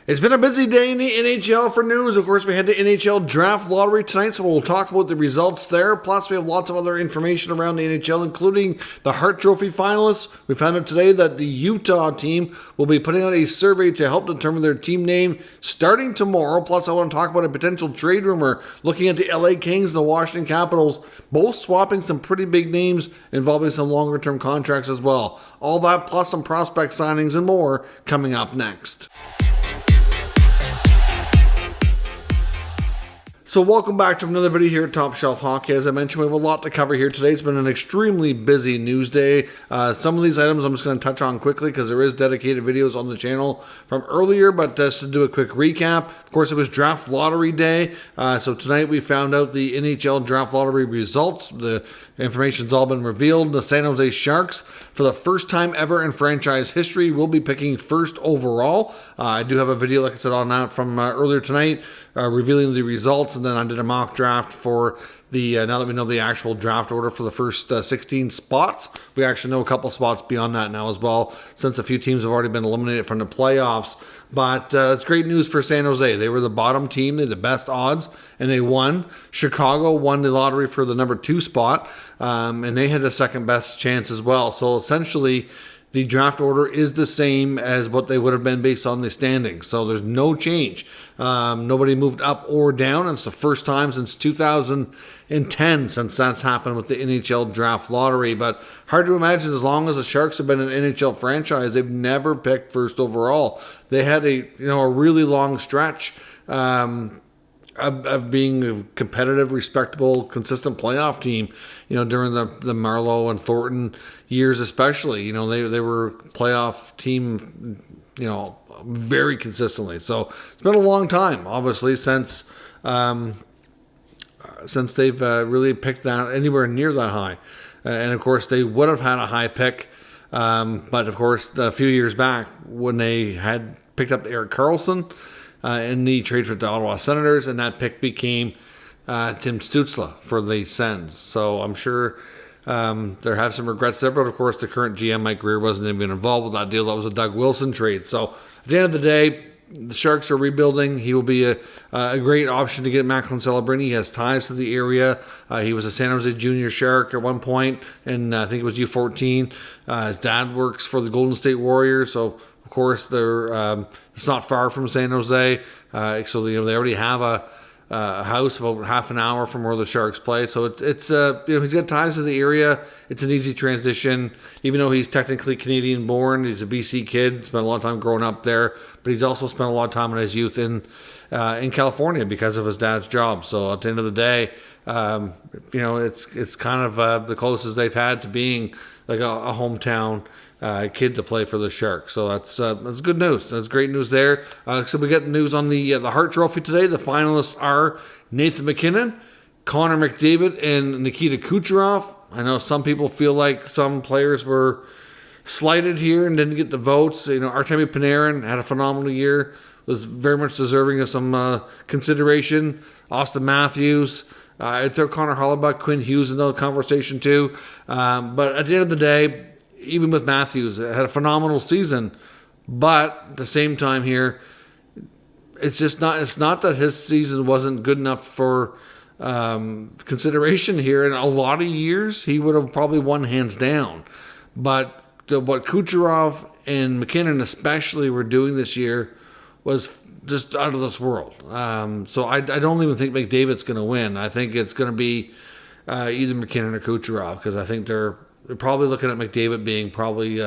It's been a busy day in the NHL for news. Of course, we had the NHL draft lottery tonight, so we'll talk about the results there. Plus, we have lots of other information around the NHL, including the Hart Trophy finalists. We found out today that the Utah team will be putting out a survey to help determine their team name starting tomorrow. Plus, I want to talk about a potential trade rumor looking at the LA Kings and the Washington Capitals, both swapping some pretty big names involving some longer-term contracts as well. All that plus some prospect signings and more coming up next. So welcome back to another video here at Top Shelf Hockey. As I mentioned, we have a lot to cover here today. It's been an extremely busy news day. Some of these items I'm just going to touch on quickly because there is dedicated videos on the channel from earlier, but just to do a quick recap, of course, it was draft lottery day. So tonight we found out the NHL draft lottery results. The information's all been revealed. The San Jose Sharks, for the first time ever in franchise history, will be picking first overall. I do have a video, like I said, on that from earlier tonight, revealing the results. And then I did a mock draft for the, now that we know the actual draft order for the first 16 spots. We actually know a couple spots beyond that now as well, since a few teams have already been eliminated from the playoffs. But it's great news for San Jose. They were the bottom team. They had the best odds, and they won. Chicago won the lottery for the number 2 spot, and they had the second best chance as well. So essentially, the draft order is the same as what they would have been based on the standings. So there's no change. Nobody moved up or down. It's the first time since 2010 since that's happened with the NHL draft lottery. But hard to imagine, as long as the Sharks have been an NHL franchise, they've never picked first overall. They had a really long stretch of being a competitive, respectable, consistent playoff team, during the Marlowe and Thornton years especially. They were playoff team, very consistently. So it's been a long time, obviously, since they've really picked that anywhere near that high. And of course, they would have had a high pick, but of course, a few years back when they had picked up Erik Karlsson in the trade for the Ottawa Senators, and that pick became Tim Stützle for the Sens. So I'm sure there have some regrets there, but of course the current GM Mike Greer wasn't even involved with that deal. That was a Doug Wilson trade. So at the end of the day, the Sharks are rebuilding. He will be a great option to get Macklin Celebrini. He has ties to the area. He was a San Jose Junior Shark at one point, and I think it was U14. His dad works for the Golden State Warriors, so of course they're it's not far from San Jose. So they already have a house about half an hour from where the Sharks play. So it's he's got ties to the area. It's an easy transition, even though he's technically Canadian born. He's a BC kid, spent a lot of time growing up there, but he's also spent a lot of time in his youth in California because of his dad's job. So at the end of the day, it's kind of the closest they've had to being like a hometown kid to play for the Sharks. So that's good news. That's great news there. So we got news on the Hart Trophy today. The finalists are Nathan MacKinnon, Connor McDavid, and Nikita Kucherov. I know some people feel like some players were slighted here and didn't get the votes. Artemi Panarin had a phenomenal year, was very much deserving of some consideration. Austin Matthews, I'd throw Connor Hellebuyck, Quinn Hughes into the conversation too. But at the end of the day, even with Matthews, had a phenomenal season, but at the same time here, it's not that his season wasn't good enough for consideration here. In a lot of years, he would have probably won hands down. But what Kucherov and McKinnon especially were doing this year was just out of this world. So I don't even think McDavid's going to win. I think it's going to be either McKinnon or Kucherov, because I think they're probably looking at McDavid being probably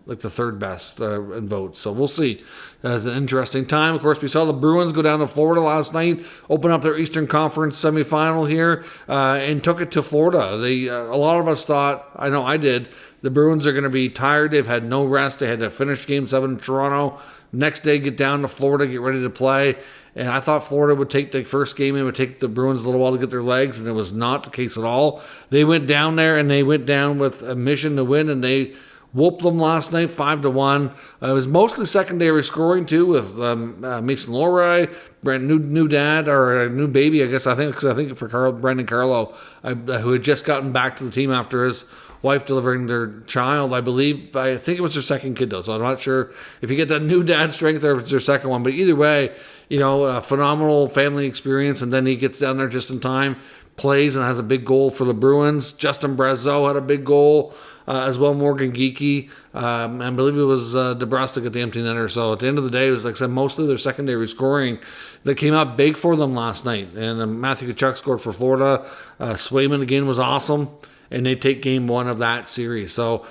like the third best in votes. So we'll see. It's an interesting time. Of course, we saw the Bruins go down to Florida last night, open up their Eastern Conference semifinal here, and took it to Florida. A lot of us thought, I know I did, the Bruins are going to be tired. They've had no rest. They had to finish Game 7 in Toronto. Next day, get down to Florida, get ready to play. And I thought Florida would take the first game. It would take the Bruins a little while to get their legs, and it was not the case at all. They went down there, and they went down with a mission to win, and they whooped them last night 5-1. It was mostly secondary scoring, too, with Mason Lohrei, new dad, or a new baby, I guess, because I think for Brendan Carlo, who had just gotten back to the team after his wife delivering their child. I think it was their second kid though, so I'm not sure if you get that new dad strength or if it's their second one. But either way, a phenomenal family experience, and then he gets down there just in time, plays and has a big goal for the Bruins. Justin Brazeau had a big goal as well. Morgan Geekie, I believe it was DeBrustic at the empty netter. So at the end of the day, it was like I said, mostly their secondary scoring that came out big for them last night. And Matthew Tkachuk scored for Florida. Swayman again was awesome. And they take game one of that series. So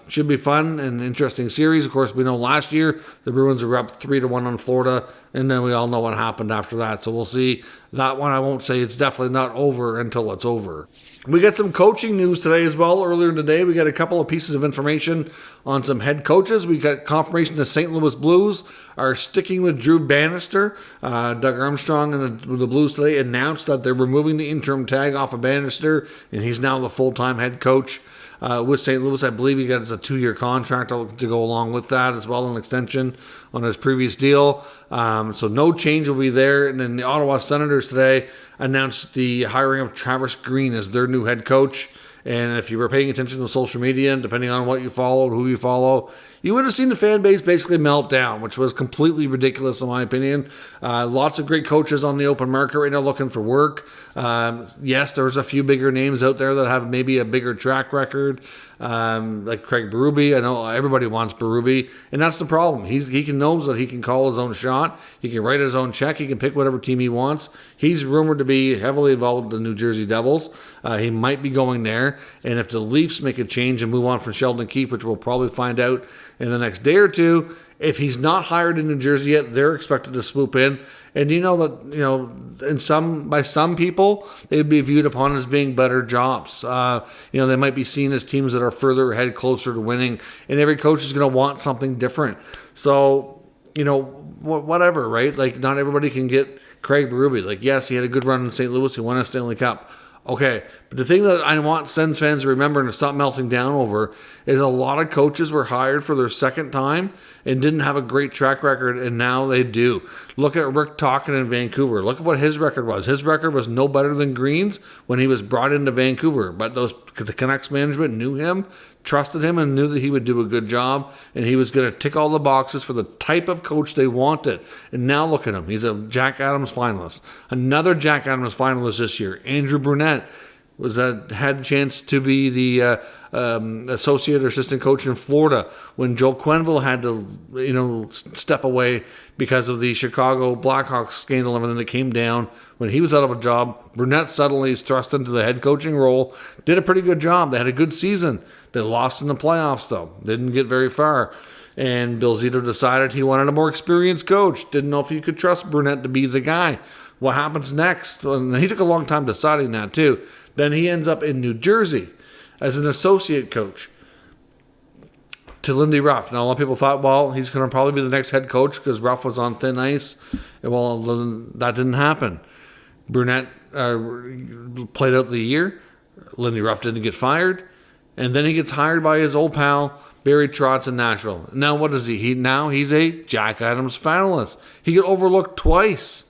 should be fun and interesting series. Of course, we know last year the Bruins were up 3-1 on Florida, and then we all know what happened after that. So we'll see that one. I won't say it's definitely not over until it's over. We got some coaching news today as well. Earlier today, we got a couple of pieces of information on some head coaches. We got confirmation the St. Louis Blues are sticking with Drew Bannister. Doug Armstrong and the Blues today announced that they're removing the interim tag off of Bannister, and he's now the full-time head coach with St. Louis. I believe he got a 2-year contract to go along with that as well, an extension on his previous deal. So no change will be there. And then the Ottawa Senators today announced the hiring of Travis Green as their new head coach. And if you were paying attention to social media, and depending on what you followed, who you follow, you would have seen the fan base basically melt down, which was completely ridiculous in my opinion. Lots of great coaches on the open market right now looking for work. Yes, there's a few bigger names out there that have maybe a bigger track record, like Craig Berube. I know everybody wants Berube, and that's the problem. He knows that he can call his own shot. He can write his own check. He can pick whatever team he wants. He's rumored to be heavily involved with the New Jersey Devils. He might be going there, and if the Leafs make a change and move on from Sheldon Keefe, which we'll probably find out in the next day or two, if he's not hired in New Jersey yet, they're expected to swoop in. And by some people, they'd be viewed upon as being better jobs. They might be seen as teams that are further ahead, closer to winning. And every coach is going to want something different. So, whatever, right? Like, not everybody can get Craig Berube. Like, yes, he had a good run in St. Louis. He won a Stanley Cup. Okay, but the thing that I want Sens fans to remember and to stop melting down over is a lot of coaches were hired for their second time and didn't have a great track record, and now they do. Look at Rick Tocchet in Vancouver. Look at what his record was. His record was no better than Green's when he was brought into Vancouver, but the Canucks management knew him, trusted him, and knew that he would do a good job, and he was going to tick all the boxes for the type of coach they wanted. And now look at him. He's a Jack Adams finalist. Another Jack Adams finalist this year. Andrew Brunette had a chance to be the associate or assistant coach in Florida when Joel Quenneville had to, step away because of the Chicago Blackhawks scandal and everything that came down. When he was out of a job, Brunette suddenly is thrust into the head coaching role. Did a pretty good job. They had a good season. They lost in the playoffs, though. Didn't get very far. And Bill Zito decided he wanted a more experienced coach. Didn't know if you could trust Brunette to be the guy. What happens next? And he took a long time deciding that, too. Then he ends up in New Jersey as an associate coach to Lindy Ruff. Now, a lot of people thought, well, he's going to probably be the next head coach because Ruff was on thin ice. Well, that didn't happen. Brunette played out the year. Lindy Ruff didn't get fired. And then he gets hired by his old pal, Barry Trotz in Nashville. Now, what is he? He's a Jack Adams finalist. He got overlooked twice.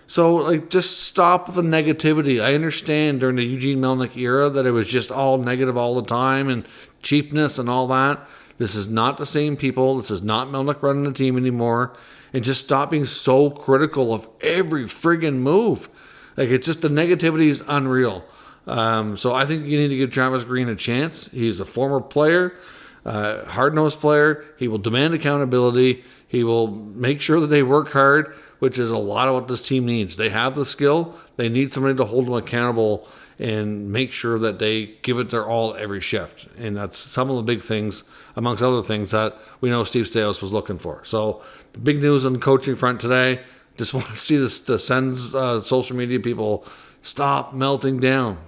So, just stop with the negativity. I understand during the Eugene Melnyk era that it was just all negative all the time and cheapness and all that. This is not the same people. This is not Melnyk running the team anymore. And just stop being so critical of every friggin' move. It's just the negativity is unreal. So I think you need to give Travis Green a chance. He's a former player, hard-nosed player. He will demand accountability. He will make sure that they work hard, which is a lot of what this team needs. They have the skill. They need somebody to hold them accountable and make sure that they give it their all every shift. And that's some of the big things, amongst other things, that we know Steve Staios was looking for. So the big news on the coaching front today, just want to see the Sens social media people stop melting down.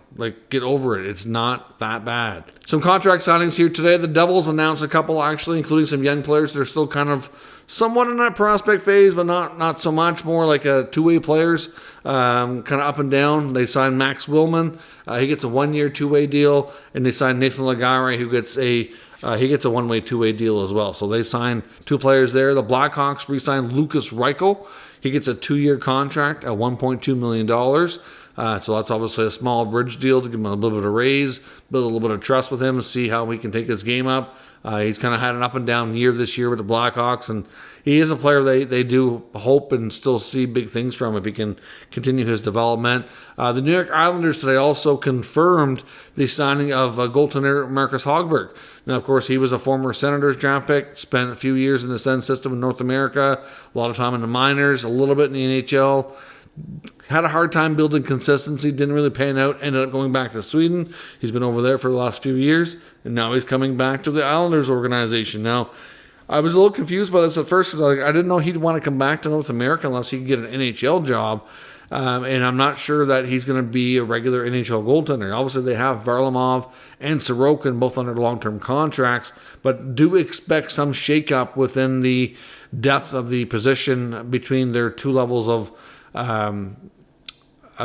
Get over it. It's not that bad. Some contract signings here today. The Devils announced a couple, actually, including some young players that are still kind of somewhat in that prospect phase, but not so much. More like two-way players, kind of up and down. They signed Max Willman. He gets a 1-year, two-way deal. And they signed Nathan Legare, who gets he gets a one-way, two-way deal as well. So they signed two players there. The Blackhawks re-signed Lucas Reichel. He gets a 2-year contract at $1.2 million. So that's obviously a small bridge deal to give him a little bit of a raise, build a little bit of trust with him, and see how he can take his game up. He's kind of had an up and down year this year with the Blackhawks, and he is a player they do hope and still see big things from if he can continue his development. The New York Islanders today also confirmed the signing of goaltender Marcus Hogberg. Now, of course, he was a former Senators draft pick, spent a few years in the Sens system in North America, a lot of time in the minors, a little bit in the NHL. Had a hard time building consistency, didn't really pan out, ended up going back to Sweden. He's been over there for the last few years, and now he's coming back to the Islanders organization. Now, I was a little confused by this at first because I didn't know he'd want to come back to North America unless he could get an NHL job. And I'm not sure that he's going to be a regular NHL goaltender. Obviously, they have Varlamov and Sorokin both under long-term contracts, but do expect some shakeup within the depth of the position between their two levels of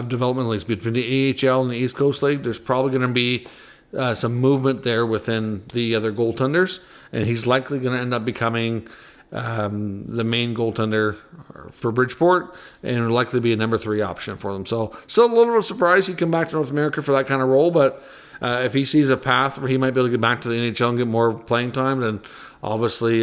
development leagues, between the AHL and the East Coast League. There's probably going to be some movement there within the other goaltenders, and he's likely going to end up becoming the main goaltender for Bridgeport, and will likely be a number 3 option for them. So still a little bit surprised he'd come back to North America for that kind of role, but if he sees a path where he might be able to get back to the NHL and get more playing time, then obviously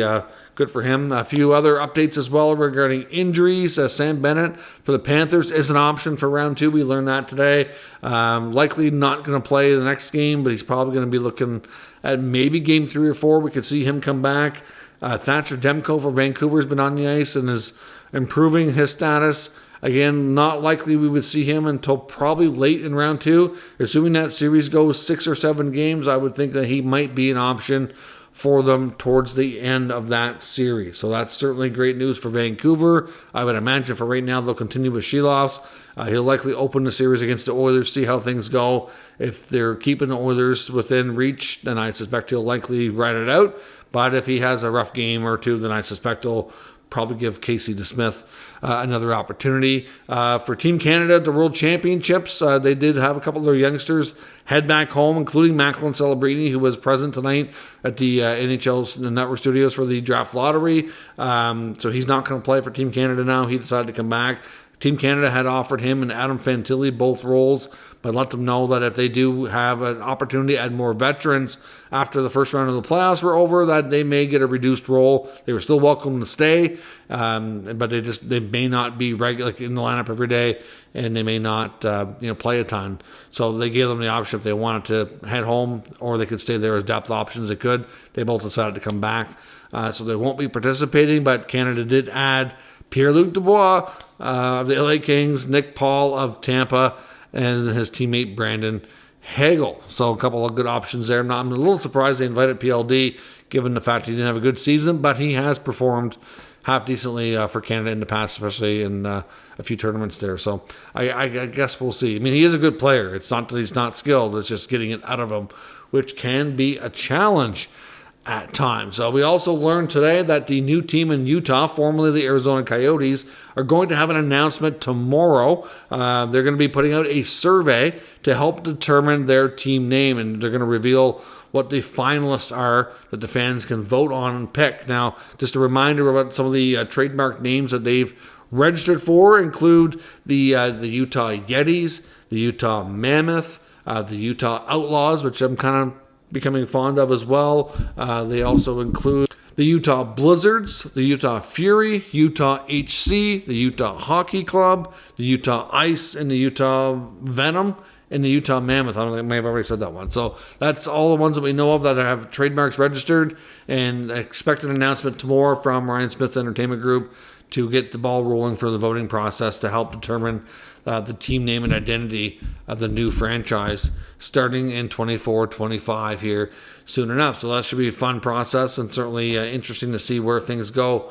good for him. A few other updates as well regarding injuries. Sam Bennett for the Panthers is an option for round 2. We learned that today. Likely not going to play the next game, but he's probably going to be looking at maybe game 3 or 4. We could see him come back. Thatcher Demko for Vancouver has been on the ice and is improving his status. Again, not likely we would see him until probably late in round 2. Assuming that series goes 6 or 7 games, I would think that he might be an option for them towards the end of that series. So that's certainly great news for Vancouver. I would imagine for right now they'll continue with Shilovs. He'll likely open the series against the Oilers, see how things go. If they're keeping the Oilers within reach, then I suspect he'll likely ride it out. But if he has a rough game or two, then I suspect he'll probably give Casey DeSmith another opportunity. For Team Canada, the World Championships, they did have a couple of their youngsters head back home, including Macklin Celebrini, who was present tonight at the NHL's Network Studios for the draft lottery. So he's not going to play for Team Canada now. He decided to come back. Team Canada had offered him and Adam Fantilli both roles, but let them know that if they do have an opportunity to add more veterans after the first round of the playoffs were over, that they may get a reduced role. They were still welcome to stay, but they may not be regular in the lineup every day, and they may not play a ton. So they gave them the option if they wanted to head home or they could stay there as depth options. They could. They both decided to come back, so they won't be participating. But Canada did add Pierre-Luc Dubois of the LA Kings, Nick Paul of Tampa, and his teammate Brandon Hagel. So a couple of good options there. I'm a little surprised they invited PLD, given the fact he didn't have a good season, but he has performed half decently for Canada in the past, especially in a few tournaments there. So I guess we'll see. I mean, he is a good player. It's not that he's not skilled. It's just getting it out of him, which can be a challenge at times. We also learned today that the new team in Utah, formerly the Arizona Coyotes, are going to have an announcement tomorrow. They're going to be putting out a survey to help determine their team name, and they're going to reveal what the finalists are that the fans can vote on and pick. Now, just a reminder about some of the trademark names that they've registered for include the Utah Yetis, the Utah Mammoth, the Utah Outlaws, which I'm kind of becoming fond of as well. They also include the Utah Blizzards, the Utah Fury, Utah HC, the Utah Hockey Club, the Utah Ice, and the Utah Venom, and the Utah Mammoth. I don't think I may have already said that one. So that's all the ones that we know of that have trademarks registered, and expect an announcement tomorrow from Ryan Smith's Entertainment Group to get the ball rolling for the voting process to help determine the team name and identity of the new franchise starting in 24-25 here soon enough. So that should be a fun process and certainly interesting to see where things go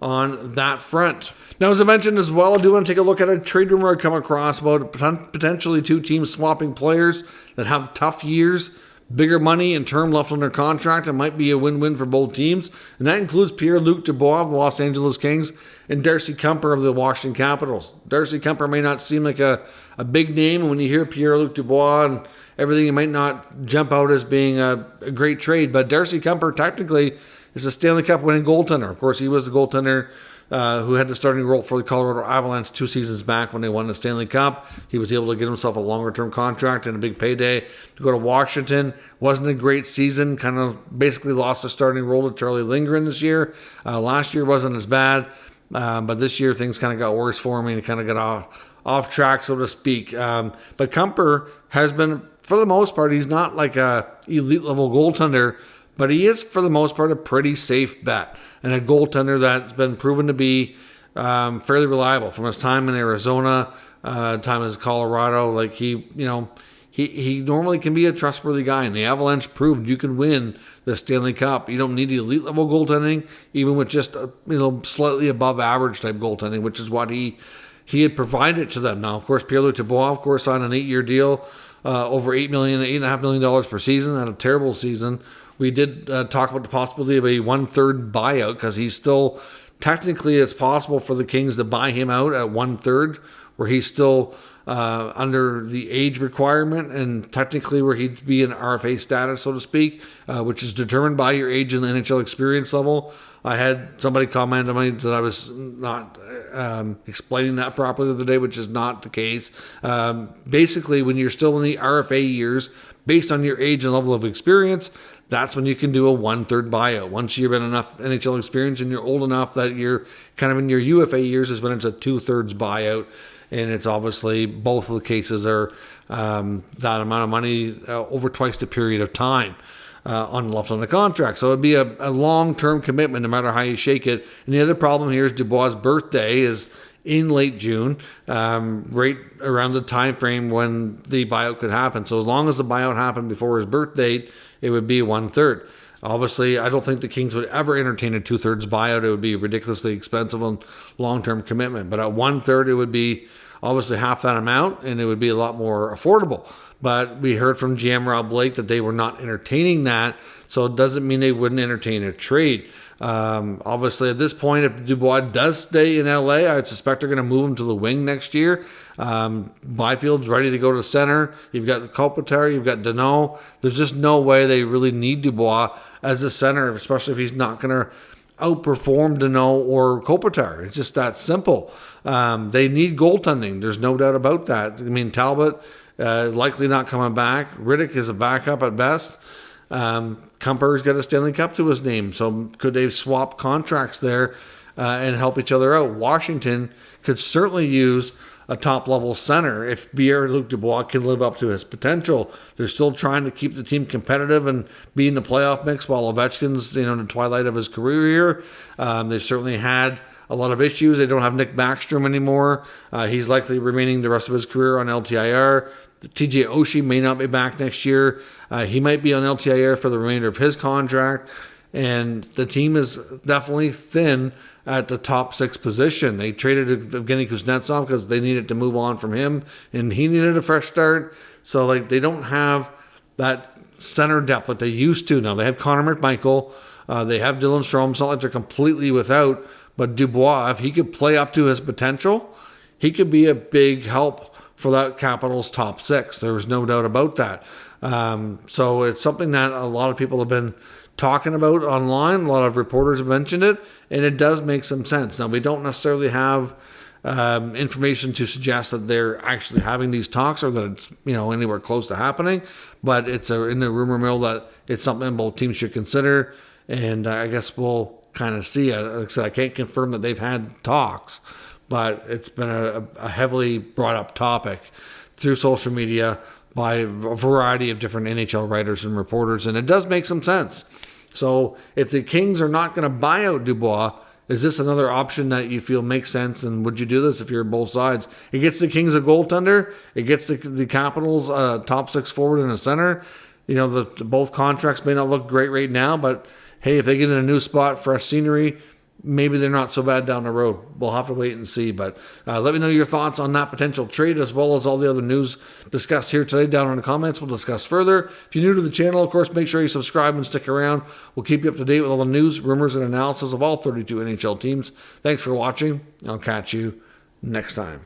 on that front. Now, as I mentioned as well, I do want to take a look at a trade rumor I come across about potentially two teams swapping players that have tough years, bigger money and term left on their contract. It might be a win-win for both teams. And that includes Pierre-Luc Dubois of the Los Angeles Kings and Darcy Kuemper of the Washington Capitals. Darcy Kuemper may not seem like a big name, and when you hear Pierre-Luc Dubois and everything, it might not jump out as being a great trade. But Darcy Kuemper technically is a Stanley Cup winning goaltender. Of course, he was the goaltender who had the starting role for the Colorado Avalanche 2 seasons back when they won the Stanley Cup. He was able to get himself a longer-term contract and a big payday to go to Washington. Wasn't a great season, kind of basically lost the starting role to Charlie Lindgren this year. Last year wasn't as bad, but this year things kind of got worse for him and he kind of got off track, so to speak. But Kumper has been, for the most part, he's not like a elite-level goaltender, but he is, for the most part, a pretty safe bet and a goaltender that's been proven to be fairly reliable from his time in Arizona, time in Colorado. Like he normally can be a trustworthy guy, and the Avalanche proved you can win the Stanley Cup. You don't need the elite level goaltending, even with just slightly above average type goaltending, which is what he had provided to them. Now, of course, Pierre-Luc Dubois, of course, signed an 8-year deal, over $8.5 million per season. Had a terrible season. We did talk about the possibility of a 1/3 buyout because he's still, technically it's possible for the Kings to buy him out at 1/3, where he's still under the age requirement and technically where he'd be in RFA status, so to speak, which is determined by your age and the NHL experience level. I had somebody comment on me that I was not explaining that properly the other day, which is not the case. Basically, when you're still in the RFA years, based on your age and level of experience, that's when you can do a 1/3 buyout. Once you've been enough NHL experience and you're old enough that you're kind of in your UFA years is when it's a 2/3 buyout. And it's obviously both of the cases are that amount of money over twice the period of time left on the contract. So it'd be a long-term commitment no matter how you shake it. And the other problem here is Dubois' birthday is in late June, right around the time frame when the buyout could happen. So as long as the buyout happened before his birth date, it would be 1/3. Obviously, I don't think the Kings would ever entertain a 2/3 buyout. It would be ridiculously expensive and long-term commitment. But at 1/3, it would be obviously half that amount, and it would be a lot more affordable. But we heard from GM Rob Blake that they were not entertaining that, so it doesn't mean they wouldn't entertain a trade. Obviously, at this point, if Dubois does stay in LA, I suspect they're going to move him to the wing next year. Byfield's ready to go to center. You've got Kopitar, you've got Danault. There's just no way they really need Dubois as a center, especially if he's not going to outperform Danault or Kopitar. It's just that simple. They need goaltending. There's no doubt about that. I mean, Talbot likely not coming back. Riddick is a backup at best. Kumper's got a Stanley Cup to his name, so could they swap contracts there and help each other out? Washington could certainly use a top-level center if Pierre-Luc Dubois can live up to his potential. They're still trying to keep the team competitive and be in the playoff mix while Ovechkin's in the twilight of his career here. They've certainly had a lot of issues. They don't have Nick Backstrom anymore. He's likely remaining the rest of his career on LTIR. TJ Oshie may not be back next year. He might be on LTIR for the remainder of his contract. And the team is definitely thin at the top 6 position. They traded Evgeny Kuznetsov because they needed to move on from him, and he needed a fresh start. So they don't have that center depth that they used to. Now they have Connor McMichael. They have Dylan Strome. It's not like they're completely without. But Dubois, if he could play up to his potential, he could be a big help for that Capitals top 6. There's no doubt about that. So it's something that a lot of people have been talking about online. A lot of reporters have mentioned it, and it does make some sense. Now, we don't necessarily have information to suggest that they're actually having these talks or that it's anywhere close to happening, but it's in the rumor mill that it's something both teams should consider, and I guess we'll kind of see it. Like I said, I can't confirm that they've had talks, but it's been a heavily brought up topic through social media by a variety of different NHL writers and reporters, and it does make some sense. So if the Kings are not going to buy out Dubois, is this another option that you feel makes sense, and would you do this if you're both sides? It gets the Kings a goaltender, it gets the Capitals top 6 forward and a center. Both contracts may not look great right now, but hey, if they get in a new spot, fresh scenery, maybe they're not so bad down the road. We'll have to wait and see. But let me know your thoughts on that potential trade as well as all the other news discussed here today down in the comments. We'll discuss further. If you're new to the channel, of course, make sure you subscribe and stick around. We'll keep you up to date with all the news, rumors, and analysis of all 32 NHL teams. Thanks for watching. I'll catch you next time.